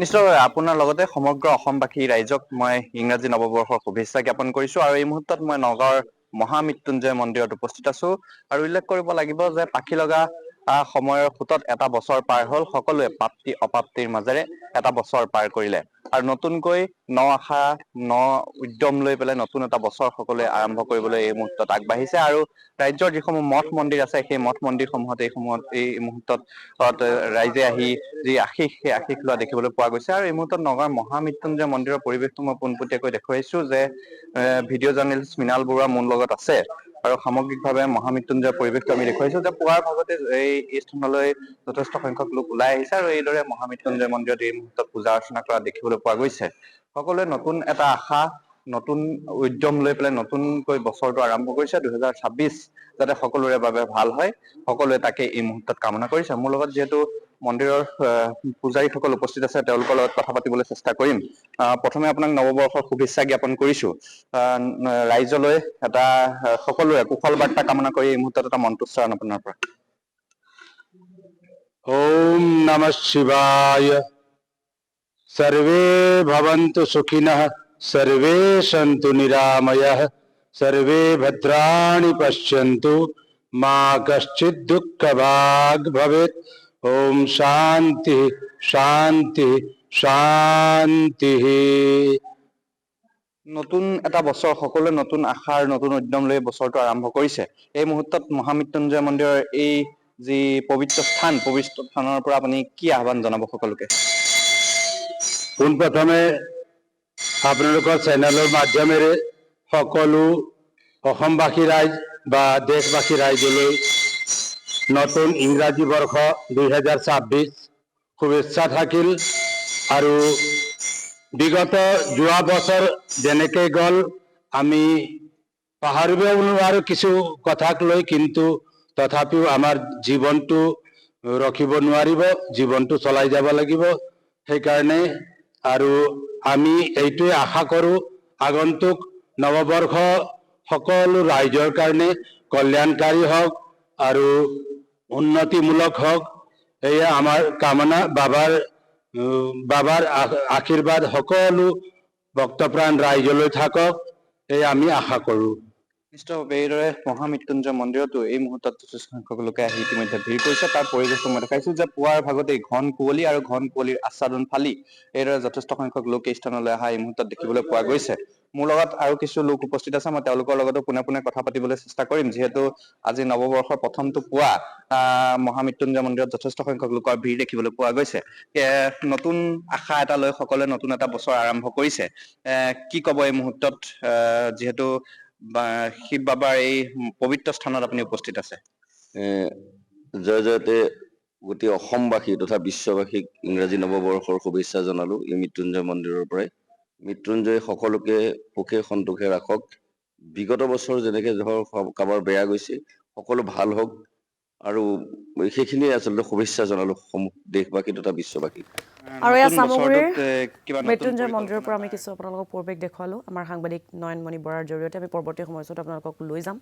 নিশ্চয়কৈ আপোনাৰ লগতে সমগ্ৰ অসমবাসী ৰাইজক মই ইংৰাজী নৱবৰ্ষৰ শুভেচ্ছা জ্ঞাপন কৰিছো আৰু এই মুহূৰ্তত মই নগাঁৱৰ মহামৃত্যুঞ্জয় মন্দিৰত উপস্থিত আছো আৰু উল্লেখ কৰিব লাগিব যে পাখি লগা সময়ৰ খুঁটত এটা বছৰ পাৰ হ'ল সকলোৱে প্ৰাপ্তি অপ্ৰাপ্তিৰ মাজেৰে এটা বছৰ পাৰ কৰিলে আৰু নতুনকৈ ন আশা ন উদ্যম লৈ পেলাই নতুন এটা বছৰ সকলোৱে আৰম্ভ কৰিবলৈ এই মুহূৰ্তত আগবাঢ়িছে আৰু ৰাজ্যৰ যিসমূহ মঠ মন্দিৰ আছে সেই মঠ মন্দিৰসমূহত এই মুহূৰ্তত ৰাইজে আহি যি আশীষ সেই আশীষ লোৱা দেখিবলৈ পোৱা গৈছে আৰু এই মুহূৰ্তত নগাঁৱৰ মহামৃত্যুঞ্জয় মন্দিৰৰ পৰিৱেশটো মই পোনপটীয়াকৈ দেখুৱাইছো যে ভিডিঅ' জাৰ্নেলিষ্ট মৃণাল বৰুৱা মোৰ লগত আছে আৰু সামগ্ৰিকভাৱে মহামৃত্যুঞ্জয়ৰ পৰিৱেশটো আমি দেখুৱাইছো যে পুৱাৰ ভাগতে এই স্থানলৈ যথেষ্ট সংখ্যক লোক ওলাই আহিছে আৰু এইদৰে মহামৃত্যুঞ্জয় মন্দিৰত এই মুহূৰ্তত পূজা অৰ্চনা কৰা দেখিবলৈ পোৱা গৈছে সকলোৱে নতুন এটা আশা নতুন উদ্যম লৈ পেলাই নতুনকৈ বছৰটো আৰম্ভ কৰিছে 2026 যাতে সকলোৰে বাবে ভাল হয় সকলোৱে তাকে এই মুহূৰ্তত কামনা কৰিছে মোৰ লগত যিহেতু মন্দিৰৰ পূজাৰীসকল উপস্থিত আছে তেওঁলোকৰ লগত কথা পাতিবলৈ চেষ্টা কৰিম প্ৰথমে আপোনাক নৱবৰ্ষৰ শুভেচ্ছা জ্ঞাপন কৰিছো ৰাইজলৈ এটা সকলোৰে কুশল বাৰ্তা কামনা কৰি এই মুহূৰ্তত এটা মন্ত্ৰোচ্চাৰণ আপোনাৰ পৰা ओम नमः शिवाय सर्वे भवन्तु सुखिनः सर्वे सन्तु निरामयः सर्वे भद्राणि पश्यन्तु मा कश्चित् दुःखभाग् भवेत् ओम शांति शांति शांतिः নতুন এটা বছৰ সকলোৱে নতুন আশাৰ নতুন উদ্যম লৈ বছৰটো আৰম্ভ কৰিছে এই মুহূৰ্তত মহামৃত্যুঞ্জয় মন্দিৰৰ এই যি পবিত্ৰ স্থানৰ পৰা আপুনি কি আহ্বান জনাব সকলোকে পোনপ্ৰথমে আপোনালোকৰ চেনেলৰ মাধ্যমেৰে সকলো অসমবাসী ৰাইজ বা দেশবাসী ৰাইজলৈ নতুন ইংৰাজী বৰ্ষ 2026 শুভেচ্ছা থাকিল আৰু বিগত যোৱা বছৰ যেনেকৈ গ'ল আমি পাহৰিব নোৱাৰো কিছু কথাক লৈ কিন্তু তথাপিও আমাৰ জীৱনটো ৰখিব নোৱাৰিব জীৱনটো চলাই যাব লাগিব সেইকাৰণে আৰু আমি এইটোৱে আশা কৰো আগন্তুক নৱবৰ্ষ সকলো ৰাইজৰ কাৰণে কল্যাণকাৰী হওক আৰু উন্নতিমূলক হওক এয়া আমাৰ কামনা বাবাৰ আশীৰ্বাদ সকলো ভক্তপ্ৰাণ ৰাইজলৈ থাকক এই আমি আশা কৰো নিশ্চিতভাৱে এইদৰে মহামৃত্যুঞ্জয় মন্দিৰতো এই মুহূৰ্তত যথেষ্ট সংখ্যক লোকে আহি ইতিমধ্যে ভিৰ কৰিছে তাৰ পৰিৱেশটো মই দেখাইছো যে পুৱাৰ ভাগতেই ঘন কুঁৱলী আৰু ঘন কুঁৱলীৰ আচ্ছাদন ফালি এইদৰে যথেষ্ট সংখ্যক লোক এই স্থানলৈ অহা এই মুহূৰ্তত দেখিবলৈ পোৱা গৈছে মোৰ লগত আৰু কিছু লোক উপস্থিত আছে মই তেওঁলোকৰ লগতো পোনে পোনে কথা পাতিবলৈ চেষ্টা কৰিম যিহেতু আজি নৱবৰ্ষৰ প্ৰথমটো পুৱা মহামৃত্যুঞ্জয় মন্দিৰত যথেষ্ট সংখ্যক লোকৰ ভিৰ দেখিবলৈ পোৱা গৈছে নতুন আশা এটা লৈ সকলোৱে নতুন এটা বছৰ আৰম্ভ কৰিছে কি ক'ব এই মুহূৰ্তত যিহেতু শিৱ বাবাৰ এই পবিত্ৰ স্থানত আপুনি উপস্থিত আছে জয় জয়তে গোটেই অসমবাসী তথা বিশ্ববাসীক ইংৰাজী নৱবৰ্ষৰ শুভেচ্ছা জনালো এই মৃত্যুঞ্জয় মন্দিৰৰ পৰাই মৃত্যুঞ্জয় সকলোকে সুখে সন্তোষে ৰাখক বিগত বছৰ যেনেকে ধৰ কাৰোবাৰ বেয়া গৈছে সকলো ভাল হওক আৰু সেইখিনিয়ে আচলতে শুভেচ্ছা জনালো দেশবাসী তথা বিশ্ববাসীক আৰু এয়া সামগ্ৰীৰ মৃত্যুঞ্জয় মন্দিৰৰ পৰা আমি কিছু আপোনালোকক পৰিৱেশ দেখুৱালো আমাৰ সাংবাদিক নয়নমণি বৰাৰ জৰিয়তে আমি পৰৱৰ্তী সময়ছোৱাত আপোনালোকক লৈ যাম